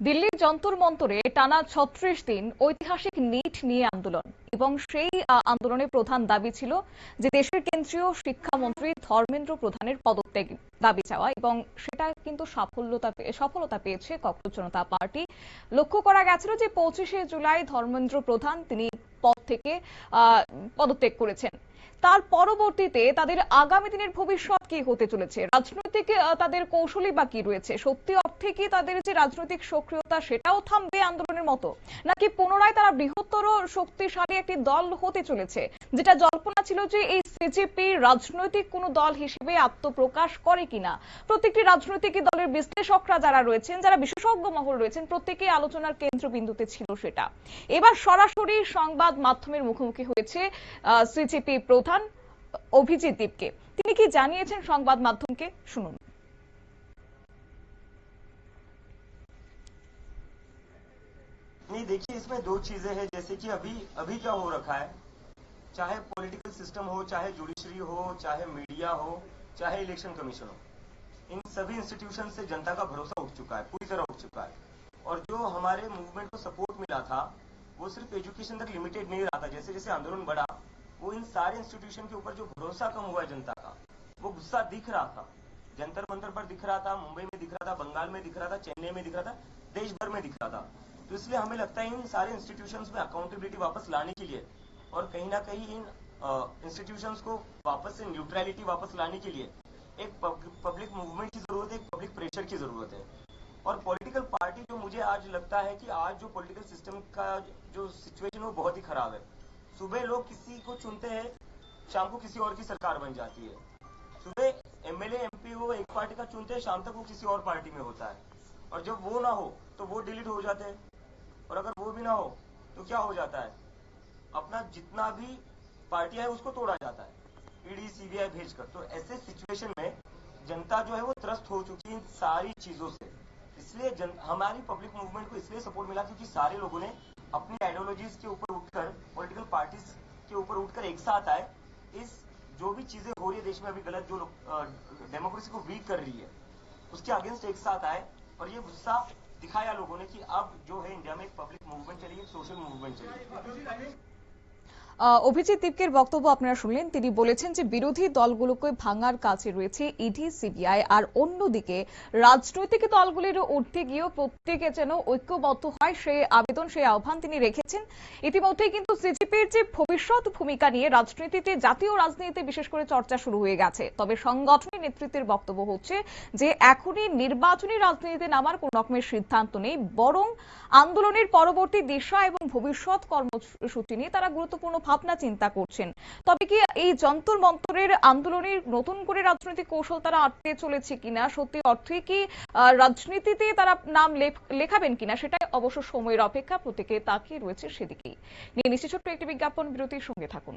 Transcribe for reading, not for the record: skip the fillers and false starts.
দিল্লির যন্তর মন্তরে টানা ৩৬ দিন ঐতিহাসিক নিট নিয়ে আন্দোলন এবং সেই আন্দোলনের প্রধান দাবি ছিল যে দেশের কেন্দ্রীয় শিক্ষামন্ত্রী ধর্মেন্দ্র প্রধানের পদত্যাগ দাবি চাওয়া এবং সেটা কিন্তু সফলতা পেয়েছে ককরোচ জনতা পার্টি। লক্ষ্য করা গেছিল যে ২৫শে জুলাই ধর্মেন্দ্র প্রধান তিনি পদ থেকে পদত্যাগ করেছেন। তার পরবর্তীতে তাদের আগামী দিনের ভবিষ্যৎ কি হতে চলেছে, রাজনৈতিক তাদের কৌশলী বা কি রয়েছে, সত্যি অর্থে কি তাদের যে রাজনৈতিক সক্রিয়তা সেটাও থামবে আন্দোলনের মতো, নাকি পুনরায় তারা বৃহত্তর শক্তিশালী একটি দল হতে চলেছে, যেটা জল্পনা ছিল যে এই সিজেপি রাজনৈতিক কোন দল হিসেবে আত্মপ্রকাশ করে কিনা। প্রত্যেকটি রাজনৈতিক দলের বিশ্লেষকরা যারা রয়েছেন, যারা বিশেষজ্ঞ মহল রয়েছেন, প্রত্যেকেই আলোচনার কেন্দ্রবিন্দুতে ছিল সেটা। এবার সরাসরি সংবাদ মাধ্যমের মুখোমুখি হয়েছে সিজেপি প্রধান অভিজিৎ দীপকে। তিনি কি জানিয়েছেন সংবাদ মাধ্যমকে, শুনুন। नहीं, देखिए इसमें दो चीजें हैं। जैसे कि अभी अभी क्या हो रखा है, चाहे पॉलिटिकल सिस्टम हो, चाहे जुडिशरी हो, चाहे मीडिया हो, चाहे इलेक्शन कमीशन हो, इन सभी इंस्टीट्यूशन से जनता का भरोसा उठ चुका है, पूरी तरह उठ चुका है। और जो हमारे मूवमेंट को सपोर्ट मिला था वो सिर्फ एजुकेशन तक लिमिटेड नहीं रहा था। जैसे जैसे आंदोलन बढ़ा, वो इन सारे इंस्टीट्यूशन के ऊपर जो भरोसा कम हुआ है जनता का, वो गुस्सा दिख रहा था। जंतर मंतर पर दिख रहा था, मुंबई में दिख रहा था, बंगाल में दिख रहा था, चेन्नई में दिख रहा था, देश भर में दिख रहा था। तो इसलिए हमें लगता है इन सारे इंस्टीट्यूशंस में अकाउंटेबिलिटी वापस लाने के लिए और कहीं ना कहीं इन इंस्टीट्यूशंस को वापस से न्यूट्रलिटी वापस लाने के लिए एक पब्लिक मूवमेंट की जरूरत है, एक पब्लिक प्रेशर की जरूरत है। और पॉलिटिकल पार्टी जो मुझे आज लगता है कि आज जो पॉलिटिकल सिस्टम का जो सिचुएशन वो बहुत ही खराब है। सुबह लोग किसी को चुनते हैं, शाम को किसी और की सरकार बन जाती है। सुबह एमएलए एमपी वो एक पार्टी का चुनते हैं, शाम तक वो किसी और पार्टी में होता है। और जब वो ना हो तो वो डिलीट हो जाते हैं, और अगर वो भी ना हो तो क्या हो जाता है, अपना जितना भी पार्टियां है उसको तोड़ा जाता है, ईडी सीबीआई भेजकर। तो ऐसे सिचुएशन में जनता जो है वो त्रस्त हो चुकी है इन सारी चीजों से। इसलिए हमारी पब्लिक मूवमेंट को इसलिए सपोर्ट मिला क्योंकि सारे लोगों ने अपनी आइडियोलॉजीज के ऊपर उठकर, पॉलिटिकल पार्टीज के ऊपर उठकर एक साथ आए। इस जो भी चीजें हो रही है देश में अभी गलत, जो डेमोक्रेसी को वीक कर रही है, उसके अगेंस्ट एक साथ आए और ये गुस्सा दिखाया लोगों ने कि अब जो है इंडिया में एक पब्लिक मूवमेंट चलिए, एक सोशल मूवमेंट चलिए। অভিজিৎ দীপকের বক্তব্য আপনারা শুনলেন। তিনি বলেছেন যে বিরোধী দলগুলোকে ভাঙার কাছে রয়েছে ইডি সিবিআই, আর অন্যদিকে রাজনৈতিক দলগুলির ঊর্ধ্বে গিয়েও প্রত্যেকে যেন ঐক্যবদ্ধ হয় সেই আবেদন, সেই আহ্বান তিনি রেখেছেন। ইতিমধ্যেই কিন্তু সিজেপির যে ভবিষ্যৎ ভূমিকা নিয়ে রাজনীতিতে, জাতীয় রাজনীতিতে বিশেষ করে চর্চা শুরু হয়ে গেছে। তবে সংগঠনের নেতৃত্বের বক্তব্য হচ্ছে যে এখনই নির্বাচনী রাজনীতিতে নামার কোন রকমের সিদ্ধান্ত নেই, বরং আন্দোলনের পরবর্তী দিশা এবং ভবিষ্যৎ কর্মসূচি নিয়ে তারা গুরুত্বপূর্ণ ভাবনা চিন্তা করছেন। তবে কি এই যন্তর মন্তরের আন্দোলনের নতুন করে রাজনৈতিক কৌশল তারা আটতে চলেছে কিনা, সত্যি অর্থে কি রাজনীতিতে তারা নাম লেখাবেন কিনা, সেটাই অবশ্য সময়ের অপেক্ষা। প্রত্যেকে তাকিয়ে রয়েছে সেদিকেই। নিয়ে নিশ্চিত ছোট্ট একটি বিজ্ঞাপন বিরতির সঙ্গে থাকুন।